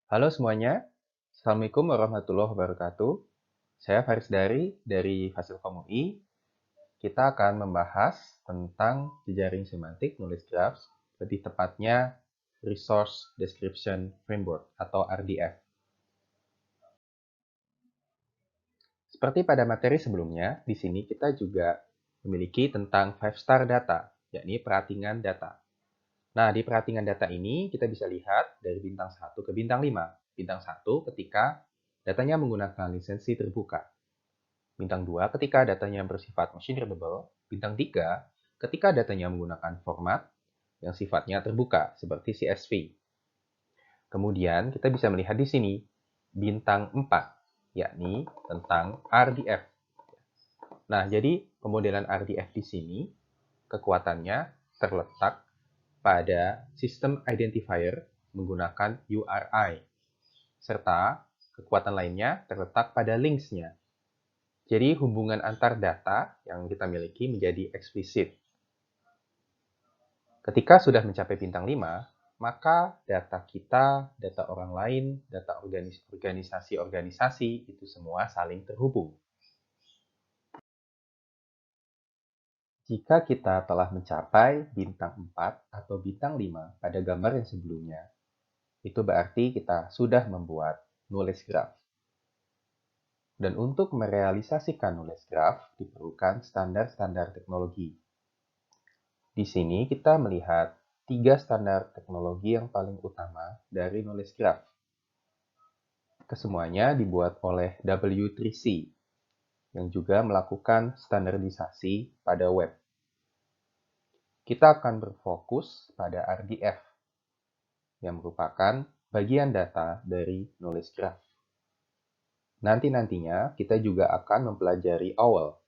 Halo semuanya, Assalamualaikum warahmatullahi wabarakatuh. Saya Faris dari Fasilkom UI. Kita akan membahas tentang jejaring semantik nulis graphs, lebih tepatnya Resource Description Framework atau RDF. Seperti pada materi sebelumnya, di sini kita juga memiliki tentang 5-star data, yakni peratingan data. Nah, di peratingan data ini kita bisa lihat dari bintang 1 ke bintang 5. Bintang 1 ketika datanya menggunakan lisensi terbuka. Bintang 2 ketika datanya bersifat machine readable. Bintang 3 ketika datanya menggunakan format yang sifatnya terbuka seperti CSV. Kemudian kita bisa melihat di sini bintang 4, yakni tentang RDF. Nah, jadi pemodelan RDF di sini kekuatannya terletak pada sistem identifier menggunakan URI, serta kekuatan lainnya terletak pada links-nya. Jadi hubungan antar data yang kita miliki menjadi eksplisit. Ketika sudah mencapai bintang 5, maka data kita, data orang lain, data organisasi-organisasi itu semua saling terhubung. Jika kita telah mencapai bintang 4 atau bintang 5 pada gambar yang sebelumnya, itu berarti kita sudah membuat nulis graph. Dan untuk merealisasikan nulis graph diperlukan standar-standar teknologi. Di sini kita melihat 3 standar teknologi yang paling utama dari nulis graph. Kesemuanya dibuat oleh W3C yang juga melakukan standarisasi pada web. Kita akan berfokus pada RDF yang merupakan bagian data dari nulis graph. Nanti-nantinya kita juga akan mempelajari OWL,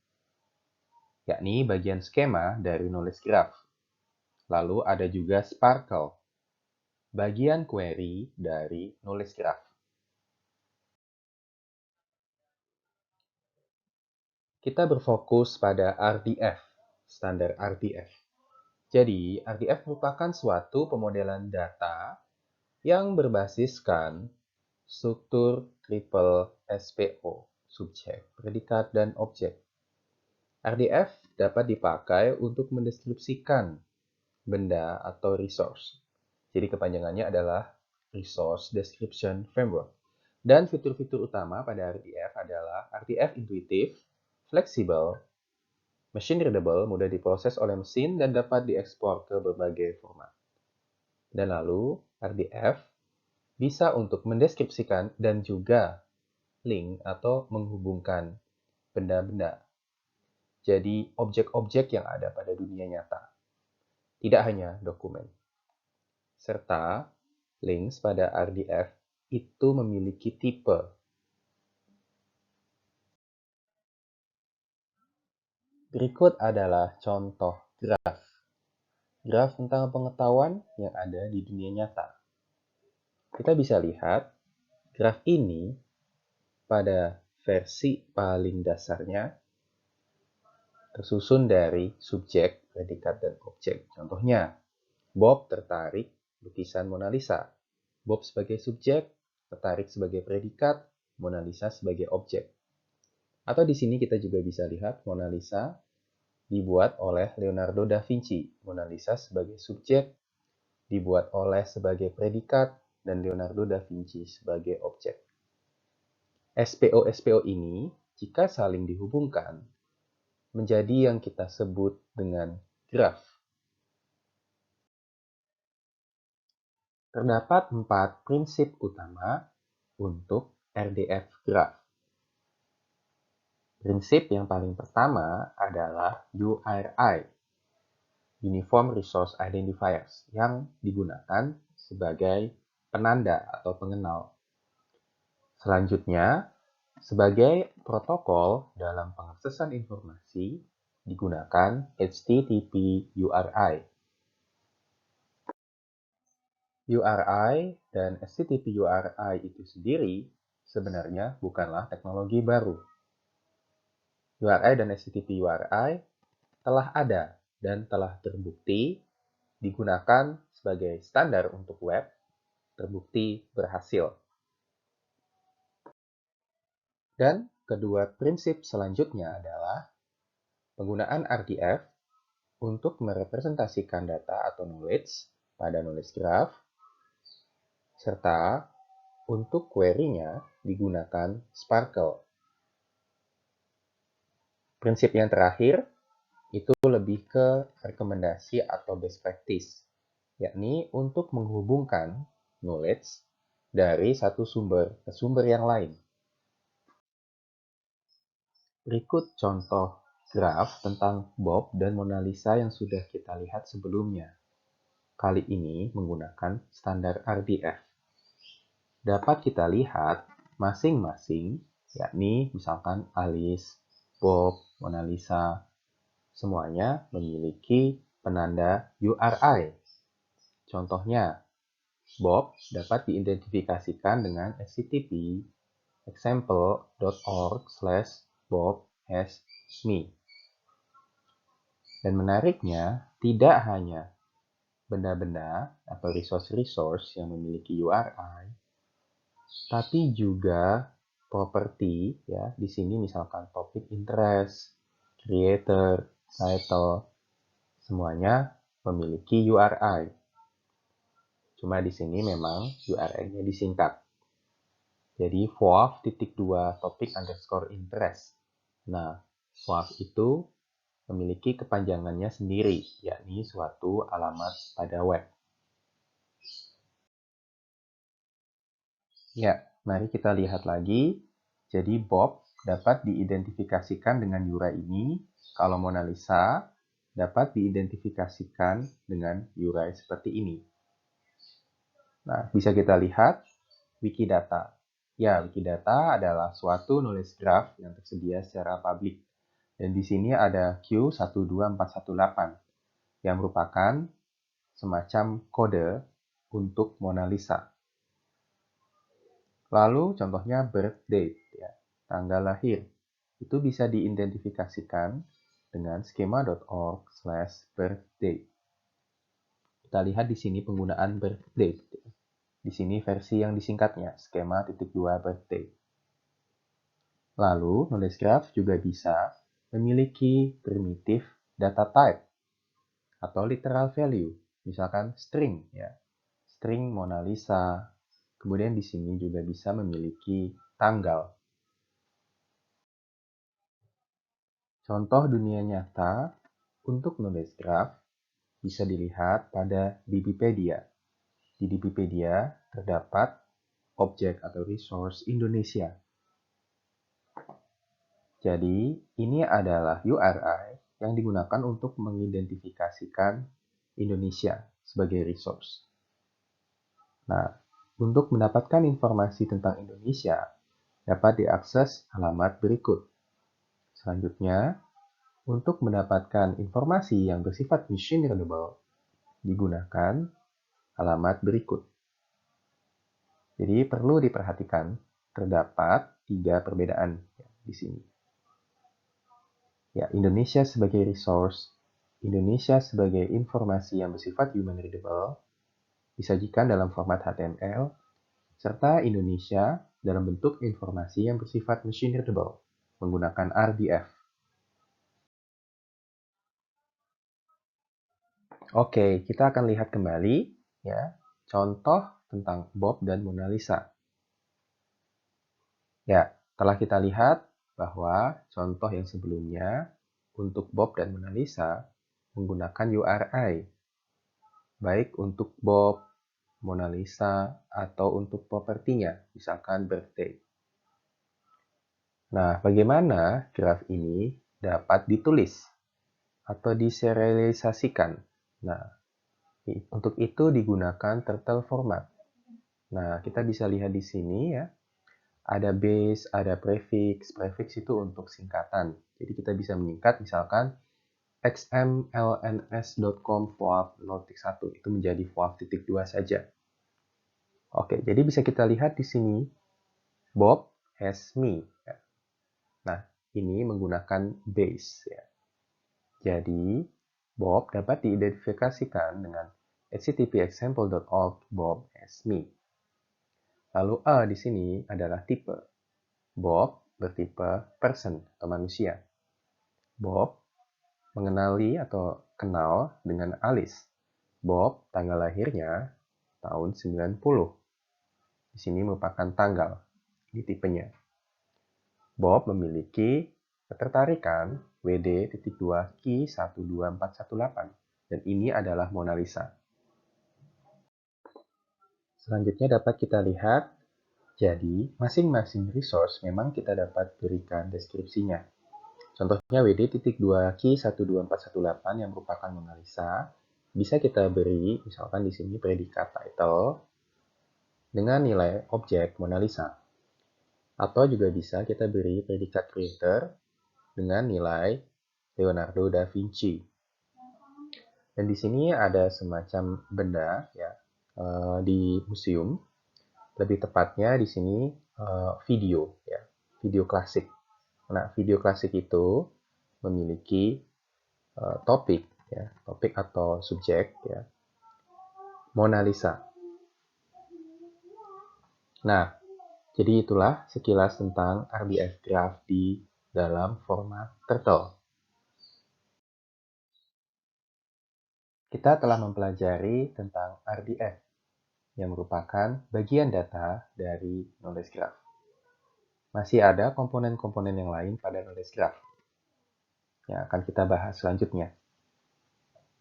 yakni bagian skema dari nulis graph. Lalu ada juga Sparkle, bagian query dari nulis graph. Kita berfokus pada RDF, standar RDF. Jadi, RDF merupakan suatu pemodelan data yang berbasiskan struktur triple SPO, subjek, predikat, dan objek. RDF dapat dipakai untuk mendeskripsikan benda atau resource. Jadi kepanjangannya adalah Resource Description Framework. Dan fitur-fitur utama pada RDF adalah RDF intuitif, fleksibel, machine readable, mudah diproses oleh mesin, dan dapat diekspor ke berbagai format. Dan lalu, RDF bisa untuk mendeskripsikan dan juga link atau menghubungkan benda-benda. Jadi, objek-objek yang ada pada dunia nyata. Tidak hanya dokumen. Serta, links pada RDF itu memiliki tipe. Berikut adalah contoh graf. Graf tentang pengetahuan yang ada di dunia nyata. Kita bisa lihat, graf ini pada versi paling dasarnya tersusun dari subjek, predikat, dan objek. Contohnya, Bob tertarik lukisan Mona Lisa. Bob sebagai subjek, tertarik sebagai predikat, Mona Lisa sebagai objek. Atau di sini kita juga bisa lihat Mona Lisa dibuat oleh Leonardo da Vinci. Mona Lisa sebagai subjek dibuat oleh sebagai predikat dan Leonardo da Vinci sebagai objek. SPO-SPO ini jika saling dihubungkan menjadi yang kita sebut dengan graf. Terdapat 4 prinsip utama untuk RDF graph. Prinsip yang paling pertama adalah URI, Uniform Resource Identifiers, yang digunakan sebagai penanda atau pengenal. Selanjutnya, sebagai protokol dalam pengaksesan informasi, digunakan HTTP URI. URI dan HTTP URI itu sendiri sebenarnya bukanlah teknologi baru. URI dan HTTP URI telah ada dan telah terbukti digunakan sebagai standar untuk web, terbukti berhasil. Dan kedua prinsip selanjutnya adalah penggunaan RDF untuk merepresentasikan data atau knowledge pada knowledge graph, serta untuk query-nya digunakan Sparkle. Prinsip yang terakhir itu lebih ke rekomendasi atau best practice, yakni untuk menghubungkan knowledge dari satu sumber ke sumber yang lain. Berikut contoh graf tentang Bob dan Mona Lisa yang sudah kita lihat sebelumnya. Kali ini menggunakan standar RDF. Dapat kita lihat masing-masing, yakni misalkan Alice, Bob, Mona Lisa, semuanya memiliki penanda URI. Contohnya, Bob dapat diidentifikasikan dengan http example.org/bob-me. Dan menariknya, tidak hanya benda-benda atau resource-resource yang memiliki URI, tapi juga properti, ya. Di sini misalkan topic interest, creator, title, semuanya memiliki URI. Cuma di sini memang URI-nya disingkat. Jadi WAV.2 topic underscore interest. Nah, WAV itu memiliki kepanjangannya sendiri, yakni suatu alamat pada web. Ya, mari kita lihat lagi. Jadi Bob dapat diidentifikasikan dengan URI ini, kalau Mona Lisa dapat diidentifikasikan dengan URI seperti ini. Nah, bisa kita lihat Wikidata. Ya, Wikidata adalah suatu knowledge graph yang tersedia secara publik. Dan di sini ada Q12418 yang merupakan semacam kode untuk Mona Lisa. Lalu contohnya birth date, ya, tanggal lahir. Itu bisa diidentifikasikan dengan schema.org/birthdate. Kita lihat di sini penggunaan birthdate. Di sini versi yang disingkatnya, schema.2 birthday. Lalu, knowledge graph juga bisa memiliki primitif data type atau literal value, misalkan string, ya, string Mona Lisa. Kemudian di sini juga bisa memiliki tanggal. Contoh dunia nyata untuk knowledge graph bisa dilihat pada Digipedia. Di Digipedia terdapat objek atau resource Indonesia. Jadi, ini adalah URI yang digunakan untuk mengidentifikasikan Indonesia sebagai resource. Nah, untuk mendapatkan informasi tentang Indonesia, dapat diakses alamat berikut. Selanjutnya, untuk mendapatkan informasi yang bersifat machine readable, digunakan alamat berikut. Jadi perlu diperhatikan, terdapat 3 perbedaan di sini. Ya, Indonesia sebagai resource, Indonesia sebagai informasi yang bersifat human readable, disajikan dalam format HTML, serta Indonesia dalam bentuk informasi yang bersifat machine readable, menggunakan RDF. Oke, kita akan lihat kembali ya contoh tentang Bob dan Mona Lisa. Ya, telah kita lihat bahwa contoh yang sebelumnya untuk Bob dan Mona Lisa menggunakan URI, baik untuk Bob, Mona Lisa, atau untuk propertinya, misalkan birthday. Nah, bagaimana graf ini dapat ditulis atau diserialisasikan? Nah, untuk itu digunakan turtle format. Nah, kita bisa lihat di sini ya, ada base, ada prefix. Prefix itu untuk singkatan. Jadi kita bisa menyingkat misalkan xmlns.com voav0.1 itu menjadi voav.2 saja. Oke, jadi bisa kita lihat di sini Bob has me. Nah, ini menggunakan base ya. Jadi, Bob dapat diidentifikasikan dengan http example.org Bob has me. Lalu A di sini adalah tipe. Bob bertipe person atau manusia. Bob mengenali atau kenal dengan Alice. Bob tanggal lahirnya tahun 90. Di sini merupakan tanggal di tipenya. Bob memiliki ketertarikan WD.2Q12418 dan ini adalah Mona Lisa. Selanjutnya dapat kita lihat, jadi masing-masing resource memang kita dapat berikan deskripsinya. Contohnya WD.2Q12418 yang merupakan Mona Lisa, bisa kita beri, misalkan di sini predikat title, dengan nilai objek Mona Lisa. Atau juga bisa kita beri predikat creator dengan nilai Leonardo da Vinci. Dan di sini ada semacam benda ya di museum. Lebih tepatnya di sini video ya, video klasik. Nah, video klasik itu memiliki topik ya, topik atau subjek ya, Mona Lisa. Nah, jadi itulah sekilas tentang RDF graph di dalam format Turtle. Kita telah mempelajari tentang RDF, yang merupakan bagian data dari knowledge graph. Masih ada komponen-komponen yang lain pada knowledge graph yang akan kita bahas selanjutnya.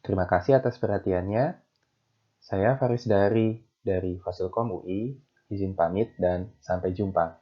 Terima kasih atas perhatiannya. Saya Faris dari Fasilkom UI, izin pamit dan sampai jumpa.